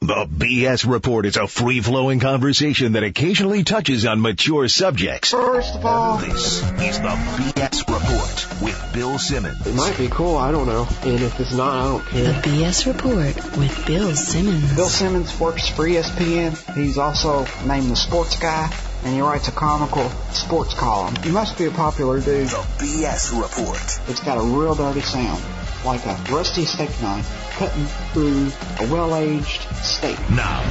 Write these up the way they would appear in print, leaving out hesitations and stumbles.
The B.S. Report is a free-flowing conversation that occasionally touches on mature subjects. First of all, This is the B.S. Report with Bill Simmons. it might be cool, I don't know. And if it's not, I don't care. The B.S. Report with Bill Simmons. Bill Simmons works for ESPN. He's also named the sports guy, and he writes a comical sports column. He must be a popular dude. The B.S. Report. It's got a real dirty sound, like a rusty steak knife cutting through a well-aged steak. Now.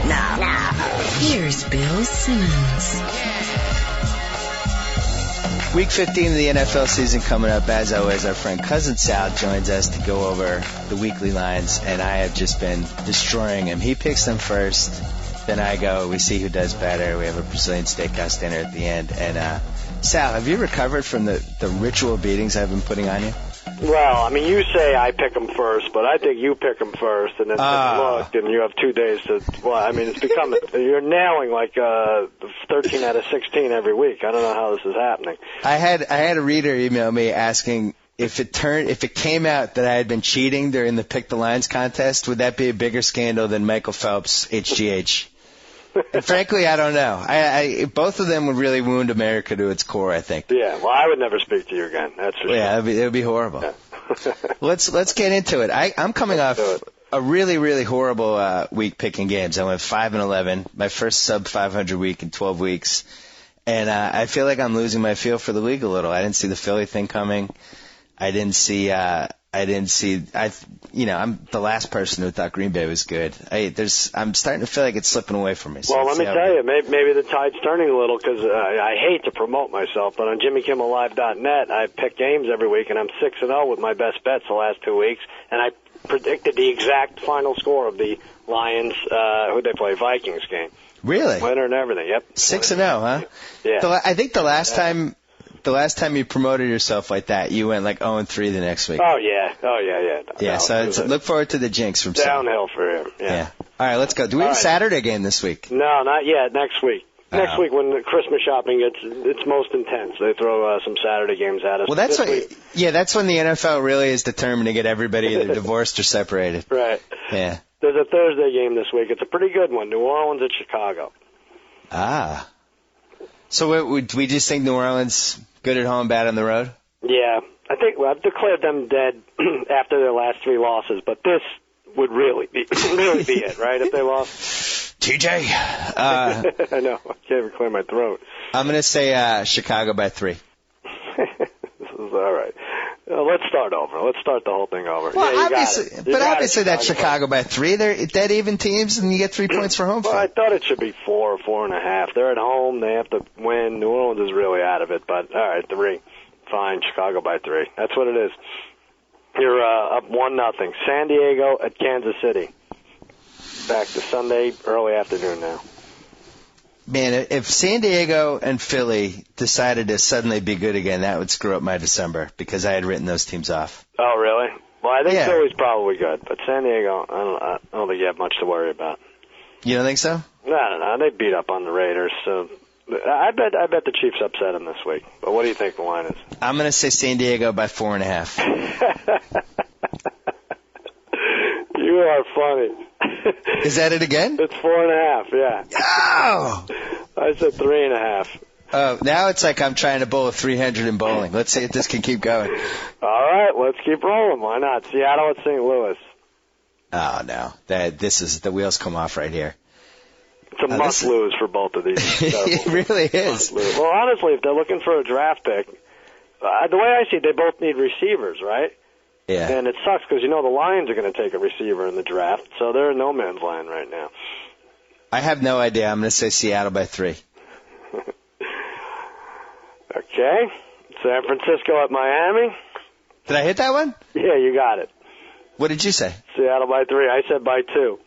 Here's Bill Simmons. Week 15 of the NFL season coming up. As always, our friend Cousin Sal joins us to go over the weekly lines, and I have just been destroying him. He picks them first, then I go. We see who does better. We have a Brazilian steakhouse dinner at the end. And Sal, have you recovered from the ritual beatings I've been putting on you? Well, I mean, you say I pick them first, but I think you pick them first, and then look, and you have 2 days to. Well, I mean, it's become you're nailing like 13 out of 16 every week. I don't know how this is happening. I had a reader email me asking if it came out that I had been cheating during the Pick the Lines contest, would that be a bigger scandal than Michael Phelps' HGH? And frankly, I don't know. I both of them would really wound America to its core, I think. Yeah, well, I would never speak to you again. That's for sure. Yeah, it would be horrible. Yeah. Let's get into it. I'm coming off a really, really horrible week picking games. I went 5-11, my first sub 500 week in 12 weeks, and I feel like I'm losing my feel for the league a little. I didn't see the Philly thing coming. I'm the last person who thought Green Bay was good. I'm starting to feel like it's slipping away from me. So well, let me tell you, maybe the tide's turning a little because I hate to promote myself, but on JimmyKimmelLive.net, I pick games every week, and I'm 6-0 with my best bets the last 2 weeks, and I predicted the exact final score of the Lions, who they play, Vikings game. Really? Winner and everything. Yep. 6-0, huh? Yeah. I think the last time you promoted yourself like that, you went like 0-3 the next week. Oh yeah. So look forward to the jinx from Sam. Downhill for him. Yeah. All right, let's go. Do we have a Saturday game this week? No, not yet. Next week. Next week when the Christmas shopping it's most intense. They throw some Saturday games at us. Well, that's when the NFL really is determined to get everybody either divorced or separated. Right. Yeah. There's a Thursday game this week. It's a pretty good one. New Orleans at Chicago. Ah. So we just think New Orleans good at home, bad on the road? Yeah. I think I've declared them dead after their last 3 losses, but this would really be it, right, if they lost? TJ. I know. I can't even clear my throat. I'm going to say Chicago by 3. This is all right. Let's start over. Let's start the whole thing over. Well, yeah, obviously that's Chicago by 3. They're dead even teams, and you get 3 points for home field. Well, I thought it should be 4 or 4.5. They're at home. They have to win. New Orleans is really out of it, but all right, 3. Fine, Chicago by 3. That's what it is. You're up 1-0. San Diego at Kansas City. Back to Sunday, early afternoon now. Man, if San Diego and Philly decided to suddenly be good again, that would screw up my December because I had written those teams off. Oh, really? Well, I think Philly's probably good, but San Diego, I don't think you have much to worry about. You don't think so? No. They beat up on the Raiders, so I bet the Chiefs upset them this week. But what do you think the line is? I'm going to say San Diego by 4.5. You are funny. Is that it again? It's 4.5, yeah. Oh! I said 3.5. Oh, now it's like I'm trying to bowl a 300 in bowling. Let's see if this can keep going. All right, let's keep rolling. Why not? Seattle at St. Louis. Oh, no. The wheels come off right here. It's a must-lose for both of these. It really is. Well, honestly, if they're looking for a draft pick, the way I see it, they both need receivers, right? Yeah. And it sucks because, the Lions are going to take a receiver in the draft, so they're in no man's land right now. I have no idea. I'm going to say Seattle by 3. Okay. San Francisco at Miami. Did I hit that one? Yeah, you got it. What did you say? Seattle by 3. I said by 2.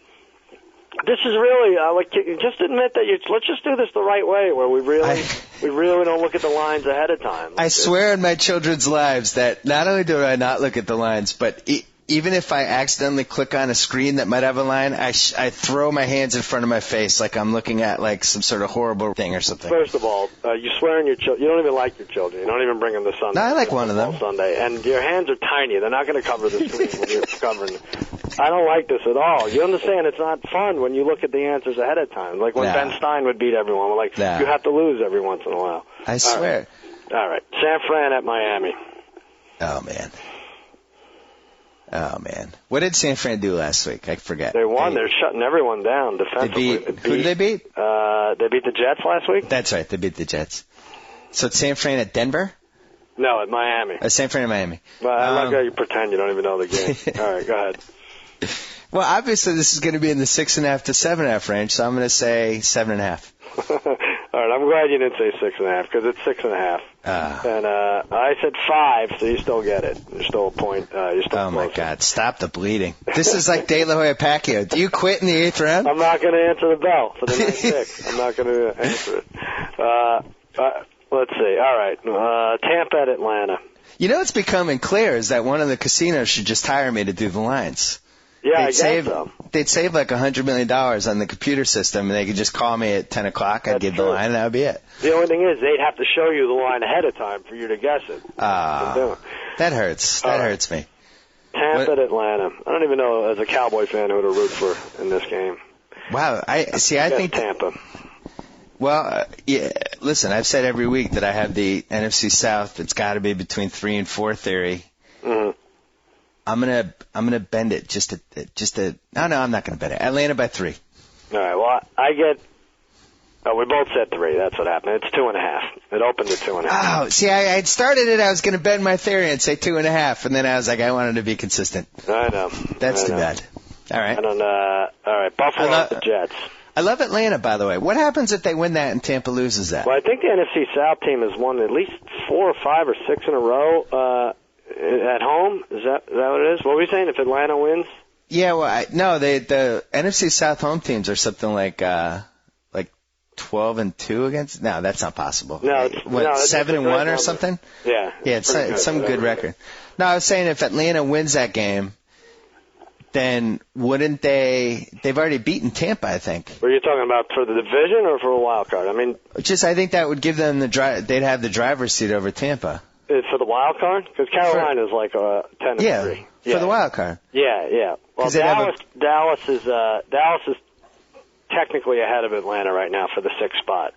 This is really just admit that let's just do this the right way, where we really don't look at the lines ahead of time. I swear on my children's lives that not only do I not look at the lines, but even if I accidentally click on a screen that might have a line, I throw my hands in front of my face like I'm looking at like some sort of horrible thing or something. First of all, you swear on your children. You don't even like your children. You don't even bring them to Sunday. No, I like one of them. Sunday, and your hands are tiny. They're not going to cover the screen when you're covering. I don't like this at all. You understand it's not fun when you look at the answers ahead of time. Like when Ben Stein would beat everyone. Like, you have to lose every once in a while. I swear. All right. San Fran at Miami. Oh, man. What did San Fran do last week? I forget. They won. They're shutting everyone down defensively. Who did they beat? They beat the Jets last week? That's right. They beat the Jets. So it's San Fran at Denver? No, at Miami. San Fran at Miami. Well, I like how you pretend you don't even know the game. All right, go ahead. Well, obviously this is going to be in the 6.5 to 7.5 range, so I'm going to say 7.5. All right, I'm glad you didn't say 6.5 because it's 6.5. And I said 5, so you still get it. You're still a point. You're still my God! Stop the bleeding. This is like De La Hoya Pacquiao. Do you quit in the 8th round? I'm not going to answer the bell for the 9th pick. I'm not going to answer it. Let's see. All right, Tampa at Atlanta. You know what's becoming clear is that one of the casinos should just hire me to do the lines. Yeah, I guess so. They'd save like $100 million on the computer system, and they could just call me at 10 o'clock. I'd give the line, and that would be it. The only thing is they'd have to show you the line ahead of time for you to guess it. That hurts. That hurts me. Tampa at Atlanta. I don't even know, as a Cowboy fan, who to root for in this game. Wow. I think Tampa. Well, listen, I've said every week that I have the NFC South. It's got to be between 3 and 4 theory. Mm-hmm. I'm gonna bend it just to. No, I'm not gonna bend it. Atlanta by 3. All right. Well, I get. Oh, we both said 3. That's what happened. It's 2.5. It opened at 2.5. Oh, see, I started it. I was gonna bend my theory and say 2.5, and then I was like, I wanted to be consistent. I know. That's too bad. All right. All right. Buffalo at the Jets. I love Atlanta, by the way. What happens if they win that and Tampa loses that? Well, I think the NFC South team has won at least 4 or 5 or 6 in a row. At home? Is that what it is? What were you saying, if Atlanta wins? Yeah, well, the NFC South home teams are something like 12-2 against. No, that's not possible. No, 7-1 or something? Yeah. Yeah, it's some good record. No, I was saying if Atlanta wins that game, then wouldn't they? They've already beaten Tampa, I think. Were you talking about for the division or for a wild card? I mean, I think that would give them they'd have the driver's seat over Tampa. For the wild card? Because Carolina is like 10-3. Yeah, for the wild card. Yeah. Well, Dallas is technically ahead of Atlanta right now for the 6th spot.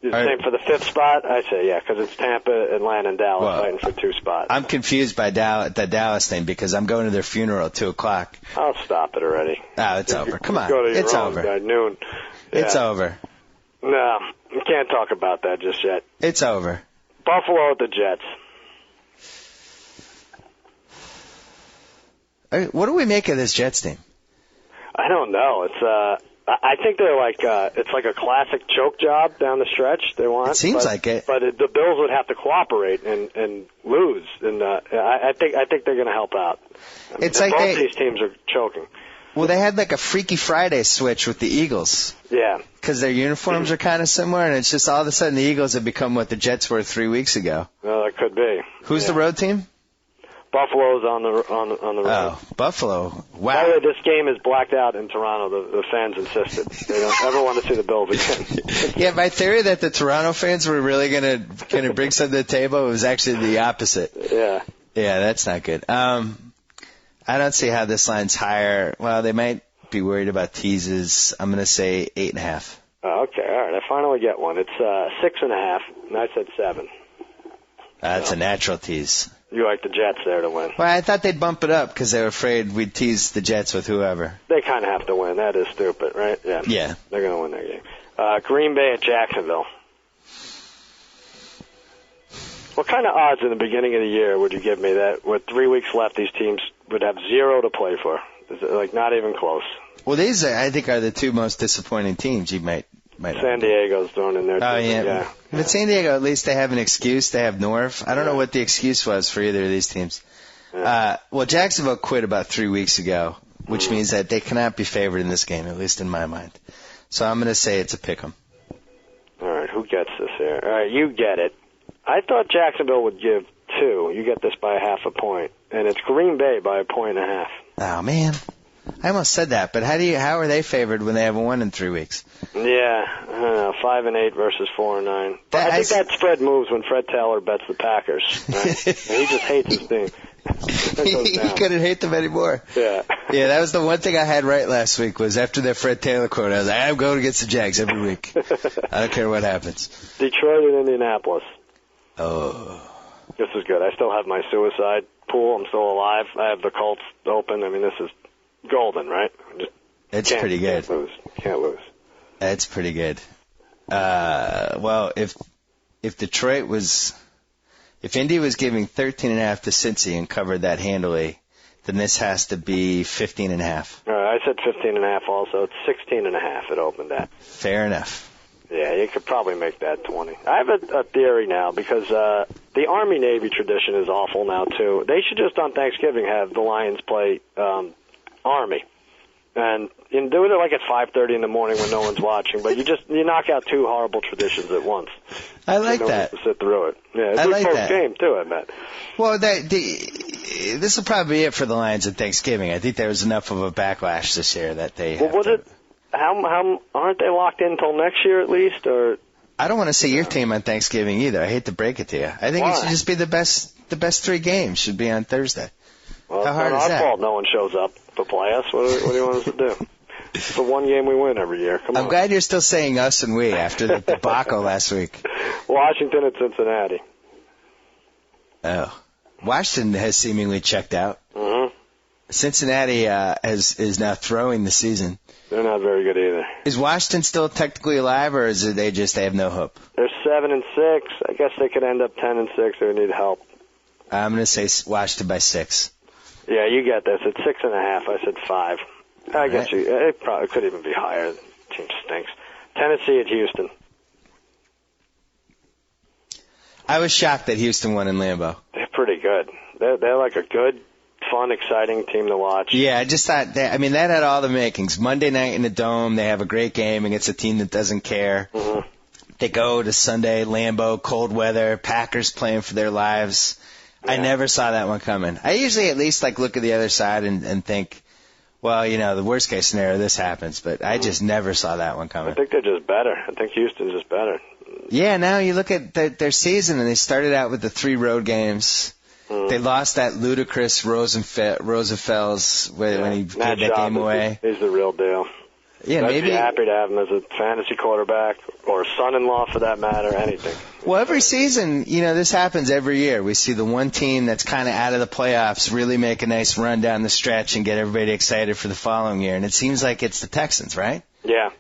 Same for the 5th spot? I say, yeah, because it's Tampa, Atlanta, and Dallas fighting for 2 spots. I'm confused by the Dallas thing because I'm going to their funeral at 2 o'clock. I'll stop it already. Oh, it's over. Come on. It's over. By noon. Yeah. It's over. No, you can't talk about that just yet. It's over. Buffalo at the Jets. What do we make of this Jets team? I don't know. It's I think they're like it's like a classic choke job down the stretch. They want. It seems like it. But the Bills would have to cooperate and lose, and I think they're going to help out. It's like both these teams are choking. Well, they had like a Freaky Friday switch with the Eagles. Yeah. Because their uniforms are kind of similar, and it's just all of a sudden the Eagles have become what the Jets were 3 weeks ago. Well, that could be. Who's the road team? Buffalo's on the road. Oh, Buffalo. Wow. By the way, this game is blacked out in Toronto. The fans insisted. They don't ever want to see the Bills again. Yeah, my theory that the Toronto fans were really gonna bring something to the table was actually the opposite. Yeah. Yeah, that's not good. I don't see how this line's higher. Well, they might be worried about teases. I'm going to say 8.5. Oh, okay, all right. I finally get one. It's 6.5, and I said 7. That's a natural tease. You like the Jets there to win. Well, I thought they'd bump it up because they were afraid we'd tease the Jets with whoever. They kind of have to win. That is stupid, right? Yeah. They're going to win that game. Green Bay at Jacksonville. What kind of odds in the beginning of the year would you give me that with 3 weeks left these teams would have 0 to play for? Is it like not even close? Well, these I think are the 2 most disappointing teams you might San Diego's thrown in there. Oh, yeah. But San Diego, at least they have an excuse. They have Norv. I don't know what the excuse was for either of these teams. Yeah. Well, Jacksonville quit about 3 weeks ago, which means that they cannot be favored in this game, at least in my mind. So I'm going to say it's a pick 'em. All right, who gets this here? All right, you get it. I thought Jacksonville would give 2. You get this by 0.5 point. And it's Green Bay by 1.5. Oh, man. I almost said that, but how are they favored when they haven't won in 3 weeks? Yeah, I don't know, 5-8 versus 4-9. I think that spread moves when Fred Taylor bets the Packers. Right? And he just hates his team. He couldn't hate them anymore. Yeah. Yeah, that was the one thing I had right last week was after that Fred Taylor quote, I was like, I'm going against the Jags every week. I don't care what happens. Detroit and Indianapolis. Oh. This is good. I still have my suicide pool. I'm still alive. I have the Colts open. I mean, this is golden, right? It's pretty good. Can't lose. That's pretty good. Well, if Indy was giving 13.5 to Cincy and covered that handily, then this has to be 15.5. All right, I said 15.5 also. It's 16.5 it opened at. Fair enough. Yeah, you could probably make that 20. I have a theory now because the Army-Navy tradition is awful now, too. They should just on Thanksgiving have the Lions play Army. And you do it like at 5:30 in the morning when no one's watching, but you knock out two horrible traditions at once. I like that. To sit through it. Yeah, it's I like that. Game too, I bet. Well, this will probably be it for the Lions at Thanksgiving. I think there was enough of a backlash this year that they. Well, was it? How aren't they locked in until next year at least? Or I don't want to see your team on Thanksgiving either. I hate to break it to you. I think it should just be the best 3 games should be on Thursday. Well, how hard is that? It's not our fault no one shows up to play us. What do you want us to do? It's the one game we win every year. Come on. I'm glad you're still saying us and we after the debacle last week. Washington at Cincinnati. Oh. Washington has seemingly checked out. Mm-hmm. Cincinnati is now throwing the season. They're not very good either. Is Washington still technically alive, or is it they have no hope? They're 7-6. I guess they could end up 10-6. They would need help. I'm going to say Washington by 6. Yeah, you get this. It's 6.5. I said 5. I guess it probably could even be higher. The team stinks. Tennessee at Houston. I was shocked that Houston won in Lambeau. They're pretty good. They're like a good, fun, exciting team to watch. Yeah, I just thought that had all the makings. Monday night in the Dome, they have a great game against a team that doesn't care. Mm-hmm. They go to Sunday, Lambeau, cold weather, Packers playing for their lives. Yeah. I never saw that one coming. I usually at least look at the other side and think, well, the worst case scenario, this happens, but I just never saw that one coming. I think they're just better. I think Houston's just better. Yeah, now you look at their season, and they started out with the 3 road games. They lost that ludicrous Rosenfels when he gave that game away. He's the real deal. Yeah, I'd be happy to have him as a fantasy quarterback or son-in-law for that matter, anything. Well, every season, this happens every year. We see the one team that's kind of out of the playoffs really make a nice run down the stretch and get everybody excited for the following year. And it seems like it's the Texans, right? Yeah,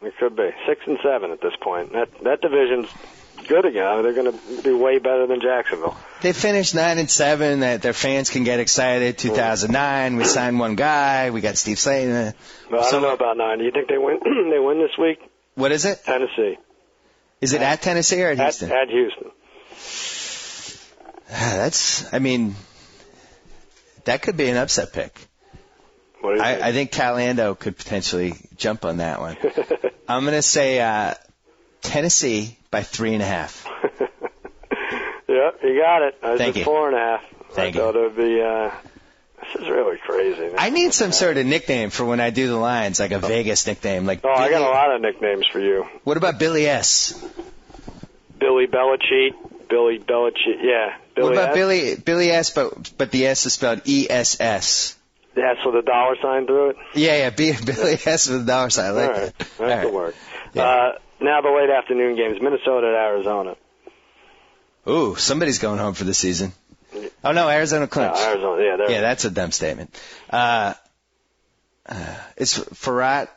it could be. 6-7 at this point. That division's good again. They're going to do way better than Jacksonville. They finished 9-7. That their fans can get excited. 2009, we signed one guy. We got Steve Slayton. Well, I don't know about 9. Do you think they win? They win this week? What is it? Tennessee. Is it at Tennessee or at Houston? At Houston. That could be an upset pick. What do you think? I think Calando could potentially jump on that one. I'm going to say Tennessee by 3.5. Yeah, you got it. I Thank said you. 4.5. Thank I thought it would be. This is really crazy. I need some sort of nickname for when I do the Lions, like a Vegas nickname. I got a lot of nicknames for you. What about Billy S? Billy Belichick. Yeah. What about S? Billy S, but the S is spelled ESS? Yeah, so the dollar sign through it? Yeah, Billy S with the dollar sign. I like that. That could work. Yeah. Now the late afternoon games, Minnesota at Arizona. Ooh, somebody's going home for the season. Oh, no, Arizona clinched. No, Arizona, yeah, that's a dumb statement. Is Farrat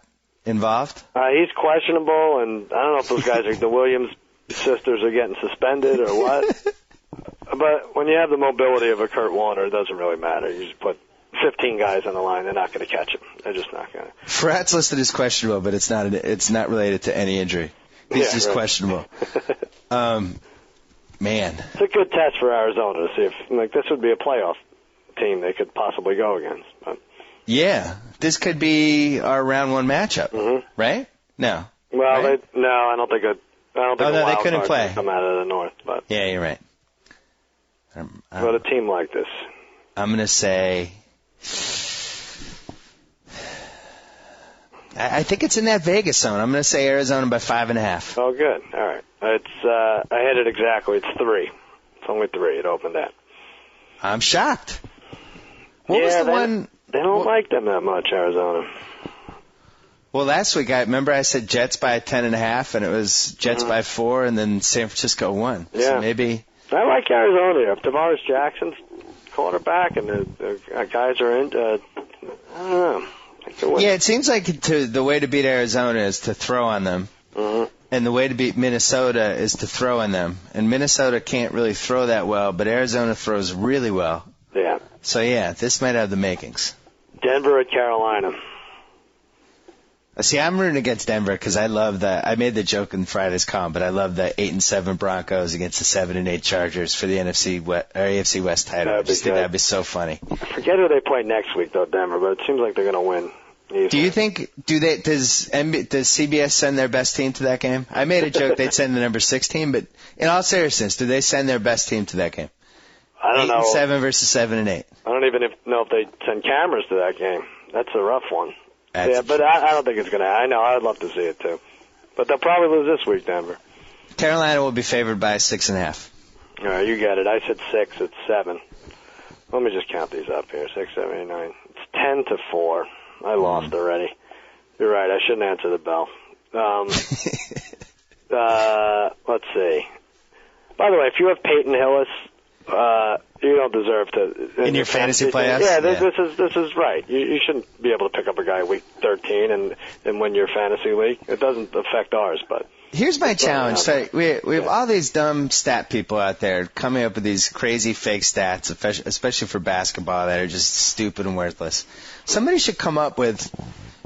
involved? He's questionable, and I don't know if those guys, the Williams sisters, are getting suspended or what. But when you have the mobility of a Kurt Warner, it doesn't really matter. You just put 15 guys on the line, they're not going to catch him. They're just not going to. Farrat's listed as questionable, but it's not related to any injury. He's just questionable. Man. It's a good test for Arizona to see if this would be a playoff team they could possibly go against. But. Yeah. This could be our round 1 matchup, right? No. Well, right? I don't think they couldn't play. Come out of the North. But. Yeah, you're right. But a team like this. I'm going to say... I think it's in that Vegas zone. I'm going to say Arizona by 5.5. Oh, good. All right. I had it exactly. It's 3. It's only 3. It opened at. I'm shocked. What was the one? They don't like them that much, Arizona. Well, last week, I said Jets by 10.5, and it was Jets by 4, and then San Francisco won. Yeah. So maybe. I like Arizona. If Tavares Jackson's quarterback and the guys are in, I don't know. Yeah, it seems like the way to beat Arizona is to throw on them. Mm-hmm. And the way to beat Minnesota is to throw on them. And Minnesota can't really throw that well, but Arizona throws really well. Yeah. So, yeah, this might have the makings. Denver at Carolina. See, I'm rooting against Denver because I love I made the joke in Friday's column, but I love the 8-7 Broncos against the 7-8 Chargers for the AFC West title. I just think that'd be so funny. I forget who they play next week, though, Denver, but it seems like they're going to win. Easily. Do you think, does CBS send their best team to that game? I made a joke they'd send the number 6 team, but in all seriousness, do they send their best team to that game? I don't know. 8-7 versus 7-8. I don't even know if they send cameras to that game. That's a rough one. Yeah, but I don't think it's going to. I know. I'd love to see it, too. But they'll probably lose this week, Denver. Carolina will be favored by 6.5. All right, you got it. I said 6. It's 7. Let me just count these up here. 6, 7, 8, 9. It's 10-4. I lost already. You're right. I shouldn't answer the bell. Let's see. By the way, if you have Peyton Hillis, you don't deserve to in your fantasy playoffs. Yeah, this is right. You shouldn't be able to pick up a guy week 13 and win your fantasy league. It doesn't affect ours, but here's my challenge. So we have all these dumb stat people out there coming up with these crazy fake stats, especially for basketball, that are just stupid and worthless. Somebody should come up with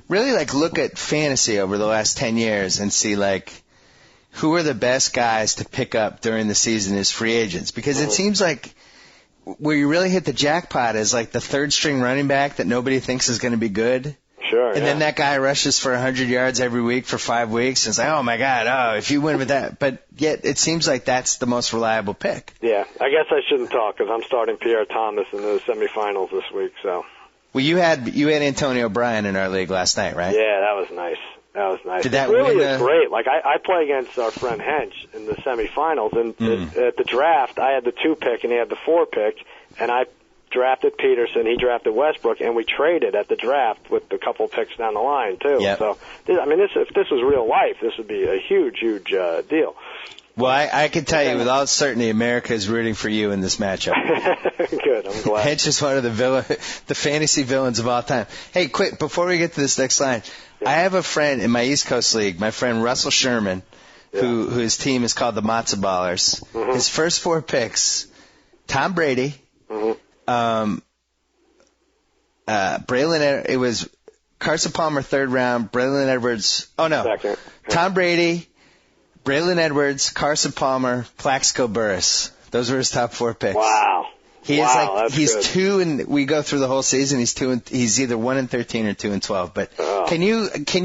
really look at fantasy over the last 10 years and see who are the best guys to pick up during the season as free agents, because it seems like where you really hit the jackpot is the third string running back that nobody thinks is going to be good. Sure. And then that guy rushes for 100 yards every week for 5 weeks. And it's oh my God, if you win with that. But yet it seems like that's the most reliable pick. Yeah, I guess I shouldn't talk because I'm starting Pierre Thomas in the semifinals this week. So. Well, you had Antonio Bryan in our league last night, right? Yeah, that was nice. That was nice. Did that it really win is great. I play against our friend Hench in the semifinals, and at the draft, I had the 2 pick and he had the 4 pick, and I drafted Peterson, he drafted Westbrook, and we traded at the draft with a couple picks down the line too. Yep. So, if this was real life, this would be a huge deal. Well, I can tell you with all certainty, America is rooting for you in this matchup. Good, I'm glad. Hench is one of the fantasy villains of all time. Hey, quick, before we get to this next line, I have a friend in my East Coast League, my friend Russell Sherman, whose team is called the Matzo Ballers. Mm-hmm. His first 4 picks, Tom Brady, Braylon, it was Carson Palmer 3rd round, Braylon Edwards, Second. Tom Brady, Braylon Edwards, Carson Palmer, Plaxico Burress. Those were his top 4 picks. Wow. He's good. 2 and we go through the whole season. He's either 1-13 or 2-12. But can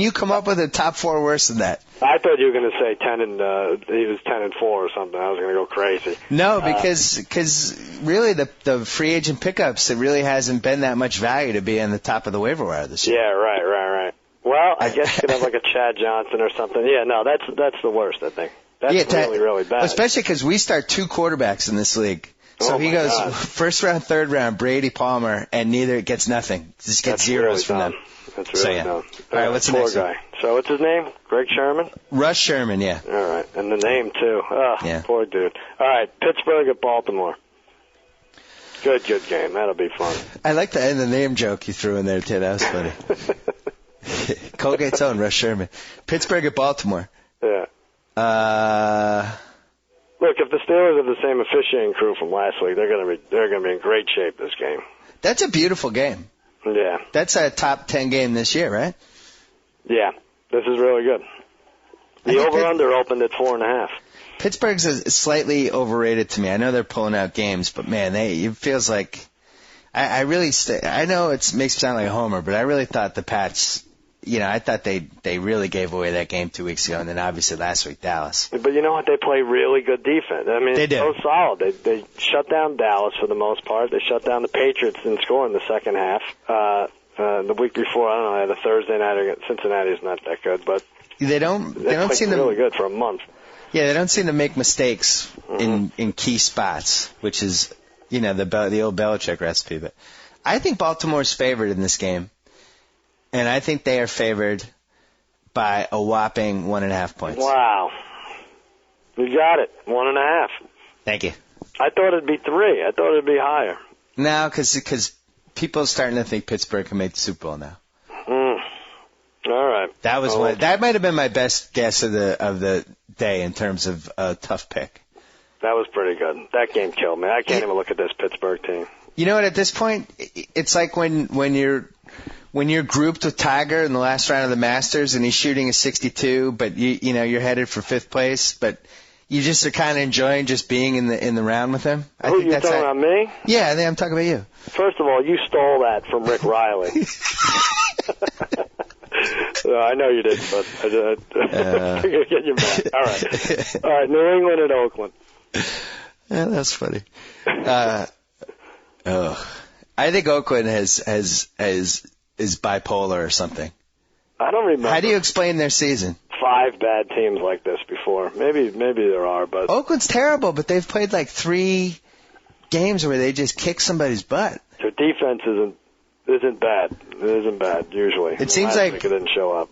you come up with a top 4 worse than that? I thought you were going to say 10 and he was 10-4 or something. I was going to go crazy. No, because really the free agent pickups, it really hasn't been that much value to be on the top of the waiver wire this year. Yeah, right. Well, I guess you could have a Chad Johnson or something. Yeah, no, that's the worst, I think. That's really bad. Especially because we start 2 quarterbacks in this league. So he goes first round, 3rd round, Brady, Palmer, and neither gets nothing. Just gets zeros from them. That's really dumb. All right, what's the poor next guy. one? So what's his name? Greg Sherman? Russ Sherman, yeah. All right, and the name too. Yeah. Poor dude. All right, Pittsburgh at Baltimore. Good game. That'll be fun. I like the end of the name joke you threw in there, too. That was funny. Colgate's own Russ Sherman. Pittsburgh at Baltimore. Yeah. Look, if the Steelers have the same officiating crew from last week, they're going to be in great shape this game. That's a beautiful game. Yeah. That's a top 10 game this year, right? Yeah. This is really good. The over-under opened at 4.5. Pittsburgh's slightly overrated to me. I know they're pulling out games, but man, it feels like I know it makes me sound like a homer, but I really thought the Pats. I thought they really gave away that game 2 weeks ago, and then obviously last week Dallas. But you know what? They play really good defense. I mean, they it's so solid. They shut down Dallas for the most part. They shut down the Patriots and score in the second half. The week before, I don't know, I had a Thursday night against Cincinnati is not that good, but they don't seem to really good for a month. Yeah, they don't seem to make mistakes in key spots, which is the old Belichick recipe. But I think Baltimore's favored in this game, and I think they are favored by a whopping 1.5 points. Wow. You got it. 1.5. Thank you. I thought it'd be 3. I thought it'd be higher. No, because people are starting to think Pittsburgh can make the Super Bowl now. All right. That was that might have been my best guess of the day in terms of a tough pick. That was pretty good. That game killed me. I can't even look at this Pittsburgh team. You know what? At this point, it's like when you're grouped with Tiger in the last round of the Masters and he's shooting a 62, but you're headed for 5th place, but you just are kind of enjoying just being in the round with him. I think you're talking about me? Yeah, I think I'm talking about you. First of all, you stole that from Rick Riley. I know you didn't, but I figured get you back. All right. New England and Oakland. Yeah, that's funny. I think Oakland is bipolar or something. I don't remember. How do you explain their season? 5 bad teams like this before. Maybe there are, but Oakland's terrible, but they've played like 3 games where they just kick somebody's butt. Their defense isn't bad. It isn't bad usually. It seems like it didn't show up.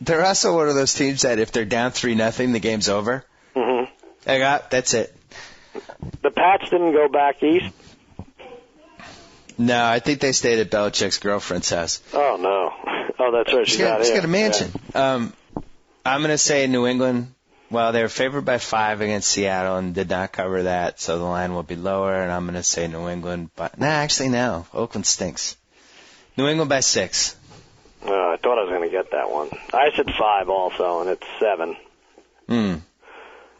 They're also one of those teams that if they're down 3-0, the game's over. Mm-hmm. That's it. The Pats didn't go back east? No, I think they stayed at Belichick's girlfriend's house. Oh, no. Oh, that's right. She's got a mansion. Yeah. I'm going to say New England. Well, they were favored by 5 against Seattle and did not cover that, so the line will be lower, and I'm going to say New England. But no. Oakland stinks. New England by 6. I thought I was going to get that one. I said 5 also, and it's 7.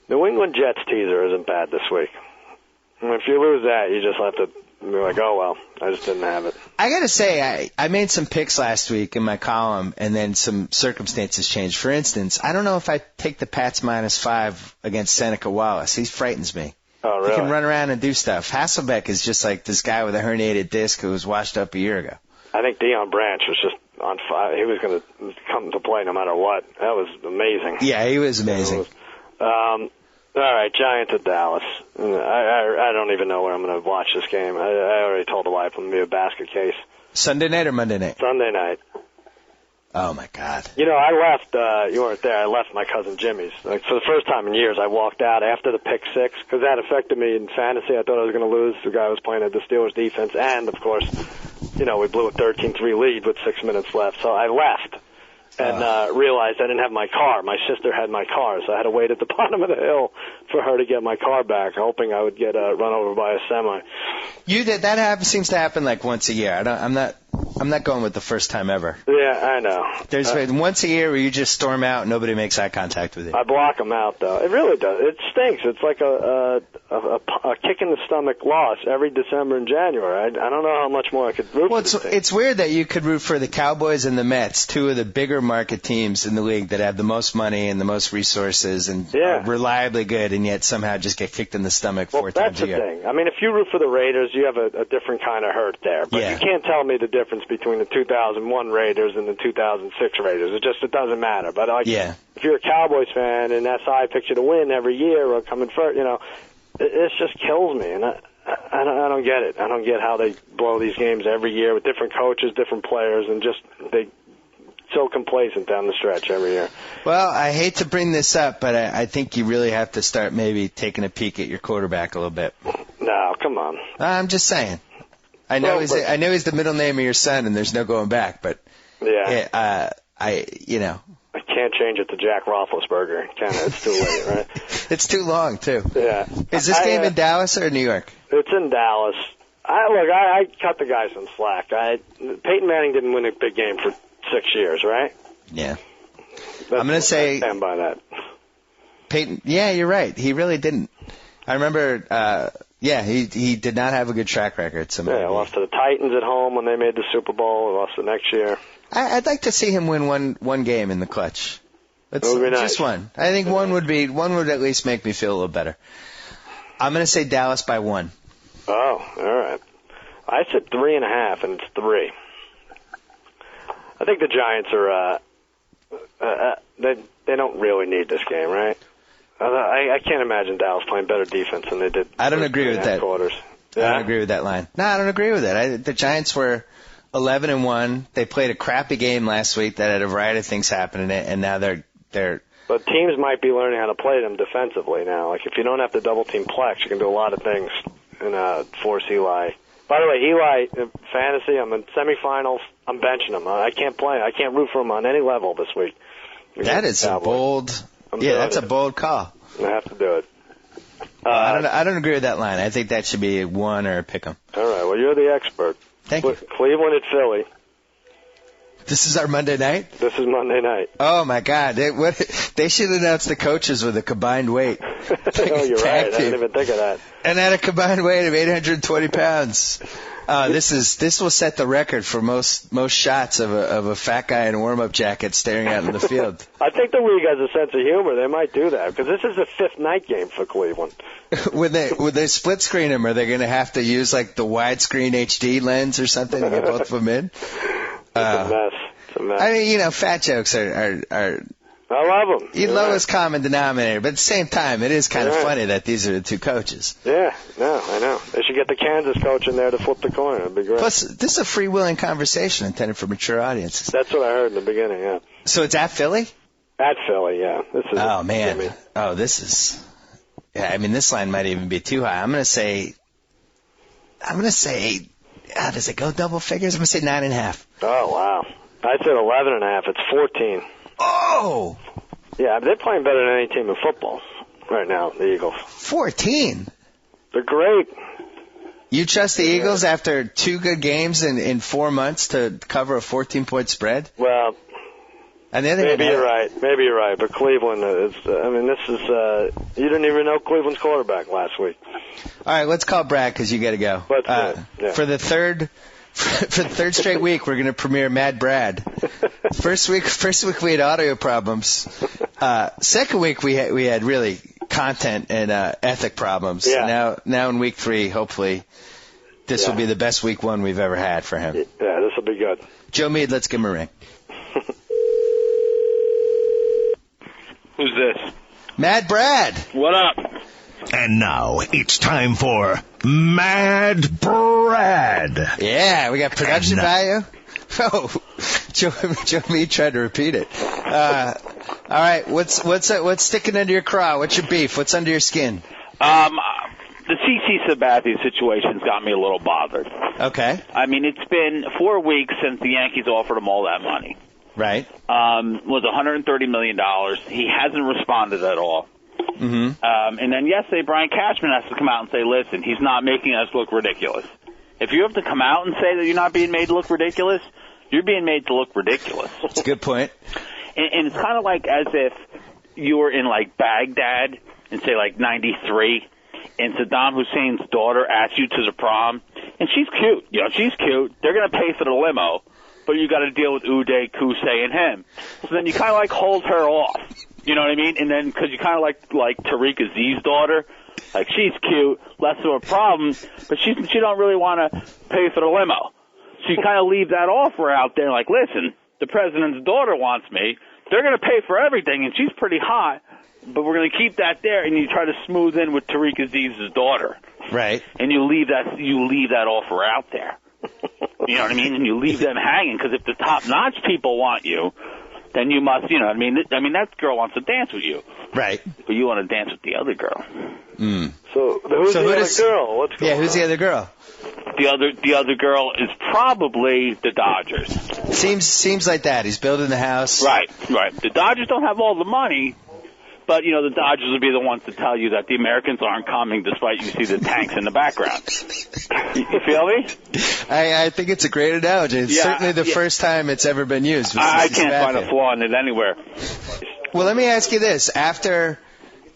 New England Jets teaser isn't bad this week. If you lose that, you just have to be like, oh, well, I just didn't have it. I got to say, I made some picks last week in my column, and then some circumstances changed. For instance, I don't know if I take the Pats -5 against Seneca Wallace. He frightens me. Oh, really? He can run around and do stuff. Hasselbeck is just like this guy with a herniated disc who was washed up a year ago. I think Deion Branch was just on fire. He was going to come to play no matter what. That was amazing. Yeah, he was amazing. All right, Giants at Dallas. I don't even know where I'm going to watch this game. I already told the wife I'm going to be a basket case. Sunday night or Monday night? Sunday night. Oh, my God. I left, you weren't there, I left my cousin Jimmy's. Like, for the first time in years, I walked out after the pick 6, because that affected me in fantasy. I thought I was going to lose. The guy was playing at the Steelers defense, and, of course, we blew a 13-3 lead with 6 minutes left. So I left and realized I didn't have my car. My sister had my car, so I had to wait at the bottom of the hill for her to get my car back, hoping I would get run over by a semi. That seems to happen like once a year. I'm not going with the first time ever. Yeah, I know. There's once a year where you just storm out and nobody makes eye contact with you. I block them out, though. It really does. It stinks. It's like a kick in the stomach loss every December and January. I don't know how much more I could root for this team. It's weird that you could root for the Cowboys and the Mets, 2 of the bigger market teams in the league that have the most money and the most resources and are reliably good, and yet somehow just get kicked in the stomach 4 times a year. That's the thing. I mean, if you root for the Raiders, you have a different kind of hurt there. But you can't tell me the difference between the 2001 Raiders and the 2006 Raiders. It doesn't matter. But if you're a Cowboys fan and that's how I picture to win every year or coming first, it just kills me. And I don't get it. I don't get how they blow these games every year with different coaches, different players, and just they so complacent down the stretch every year. Well, I hate to bring this up, but I think you really have to start maybe taking a peek at your quarterback a little bit. No, come on. I'm just saying. I know he's the middle name of your son, and there's no going back. But I can't change it to Jack Roethlisberger. It's too late, right? It's too long too. Yeah. Is this game in Dallas or New York? It's in Dallas. I cut the guy some slack. Peyton Manning didn't win a big game for 6 years, right? Yeah. I'm going to say. I stand by that. Peyton. Yeah, you're right. He really didn't. I remember. He did not have a good track record. Lost to the Titans at home when they made the Super Bowl. Lost the next year. I'd like to see him win one game in the clutch. It would be nice. Just one. I think one would at least make me feel a little better. I'm going to say Dallas by 1. Oh, all right. I said 3.5, and it's 3. I think the Giants are. They don't really need this game, right? I can't imagine Dallas playing better defense than they did. I don't agree with that. Quarters. I don't agree with that line. No, I don't agree with it. The Giants were 11-1. They played a crappy game last week that had a variety of things happen in it, and now they're. But teams might be learning how to play them defensively now. Like if you don't have to double team Plex, you can do a lot of things and force Eli. By the way, Eli, fantasy, I'm in semifinals. I'm benching him. I can't play. I can't root for him on any level this week. That is a bold. Yeah, that's a bold call. I have to do it. I don't agree with that line. I think that should be a 1 or a pick 'em. All right. Well, you're the expert. Thank you. Cleveland at Philly. This is our Monday night? This is Monday night. Oh, my God. They should announce the coaches with a combined weight. Oh, you're right. I didn't even think of that. And at a combined weight of 820 pounds. This will set the record for most shots of a fat guy in a warm-up jacket staring out in the field. I think the league has a sense of humor. They might do that because this is the 5th night game for Cleveland. Would they split screen them? Are they going to have to use like the widescreen HD lens or something to get both of them in? It's a mess. It's a mess. I mean, fat jokes are I love them. Lowest common denominator, but at the same time, it is kind of funny that these are the two coaches. Yeah, no, I know. They should get the Kansas coach in there to flip the coin. It'd be great. Plus, this is a freewheeling conversation intended for mature audiences. That's what I heard in the beginning, yeah. So it's at Philly? At Philly, yeah. This is man. Jimmy. Oh, this is... Yeah, I mean, this line might even be too high. I'm going to say... does it go double figures? I'm going to say 9.5. Oh, wow. I said 11.5. It's 14. Oh! Yeah, they're playing better than any team in football right now, the Eagles. 14? They're great. You trust the Eagles after 2 good games in 4 months to cover a 14-point spread? Well, maybe you're right. Maybe you're right. But Cleveland is, this is, you didn't even know Cleveland's quarterback last week. All right, let's call Brad because you got to go. Let's do it. Yeah. For the third straight week, we're going to premiere Mad Brad. First week we had audio problems. Second week we had really content and ethic problems. Yeah. Now in week 3, hopefully, this will be the best week 1 we've ever had for him. Yeah, this will be good. Joe Meade, let's give him a ring. Who's this? Mad Brad. What up? And now it's time for Mad Brad. Yeah, we got production value. Oh, Joe Meade tried to repeat it. All right, what's sticking under your craw? What's your beef? What's under your skin? The CC Sabathia situation's got me a little bothered. Okay. I mean, it's been 4 weeks since the Yankees offered him all that money. Right. Was $130 million. He hasn't responded at all. Mm-hmm. And then yesterday, Brian Cashman has to come out and say, listen, he's not making us look ridiculous. If you have to come out and say that you're not being made to look ridiculous, you're being made to look ridiculous. That's a good point. And it's kind of like as if you were in, like, Baghdad in, say, like, 93, and Saddam Hussein's daughter asked you to the prom, and she's cute. You know, she's cute. They're going to pay for the limo, but you got to deal with Uday, Kusei, and him. So then you kind of, like, hold her off. You know what I mean? And then, because you kind of like Tariq Aziz's daughter, like, she's cute, less of a problem, but she don't really want to pay for the limo. So you kind of leave that offer out there, like, listen, the president's daughter wants me. They're going to pay for everything, and she's pretty hot, but we're going to keep that there, and you try to smooth in with Tariq Aziz's daughter. Right. And you leave that offer out there. You know what I mean? And you leave them hanging, because if the top-notch people want you, then you must, you know what I mean? I mean, that girl wants to dance with you. Right. But you want to dance with the other girl. Mm. So who's the other girl? What's going on? Who's the other girl? The other girl is probably the Dodgers. Seems like that. He's building the house. Right. The Dodgers don't have all the money, but, you know, the Dodgers will be the ones to tell you that the Americans aren't coming despite you see the tanks in the background. You feel me? I think it's a great analogy. It's certainly the first time it's ever been used. I can't find a flaw in it anywhere. Well, let me ask you this. After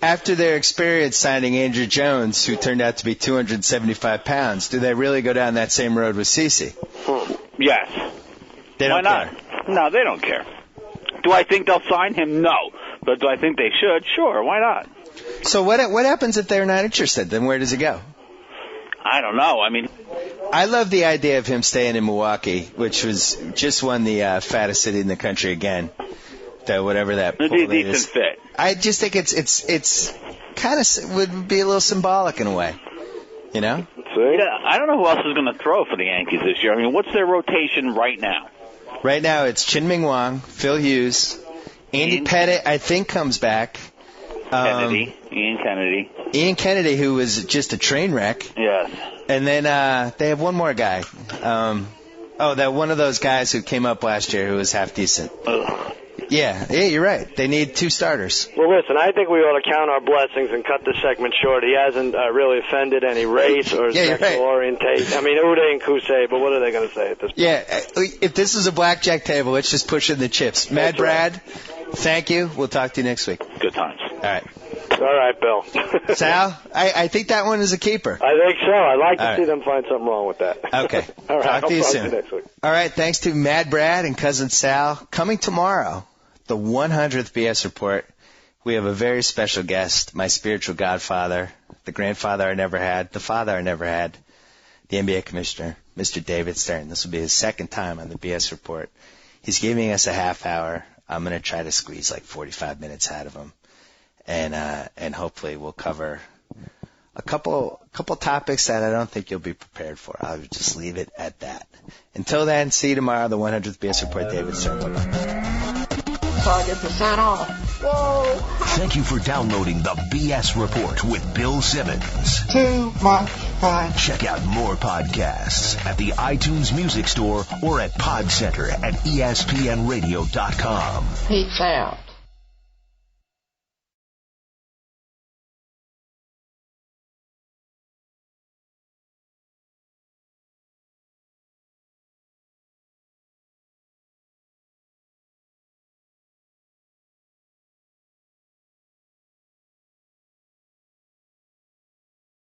their experience signing Andrew Jones, who turned out to be 275 pounds, do they really go down that same road with CeCe? Yes. They don't care? No, they don't care. Do I think they'll sign him? No. But do I think they should? Sure, why not? So what happens if they're not interested? Then where does he go? I don't know. I mean, I love the idea of him staying in Milwaukee, which was just won the fattest city in the country again. Whatever that it'd be a decent fit. I just think it's kind of would be a little symbolic in a way, you know. See? Yeah, I don't know who else is going to throw for the Yankees this year. I mean, what's their rotation right now? Right now, it's Chin-Ming Wang, Phil Hughes, Andy Pettit, I think, comes back. Ian Kennedy, who was just a train wreck. Yes. And then they have one more guy. That one of those guys who came up last year who was half decent. Ugh. Yeah, you're right. They need 2 starters. Well, listen, I think we ought to count our blessings and cut this segment short. He hasn't really offended any race or sexual orientation. I mean, Uday and Kusei, but what are they going to say at this point? Yeah, if this is a blackjack table, let's just push in the chips. Mad Brad, thank you. We'll talk to you next week. Good times. All right. All right, Bill. Sal, I think that one is a keeper. I think so. I'd like to see them find something wrong with that. Okay. All right. Talk to you I'll soon. talk to you next week. All right. Thanks to Mad Brad and Cousin Sal. Coming tomorrow, the 100th BS Report. We have a very special guest, my spiritual godfather, the grandfather I never had, the father I never had, the NBA commissioner, Mr. David Stern. This will be his second time on the BS Report. He's giving us a half hour. I'm going to try to squeeze like 45 minutes out of him. And hopefully we'll cover a couple topics that I don't think you'll be prepared for. I'll just leave it at that. Until then, see you tomorrow, the 100th BS Report. David Stern. Bye-bye. So I get % off. Whoa. Thank you for downloading the BS Report with Bill Simmons. Too much fun. Check out more podcasts at the iTunes Music Store or at Pod Center at ESPNradio.com. Peace out.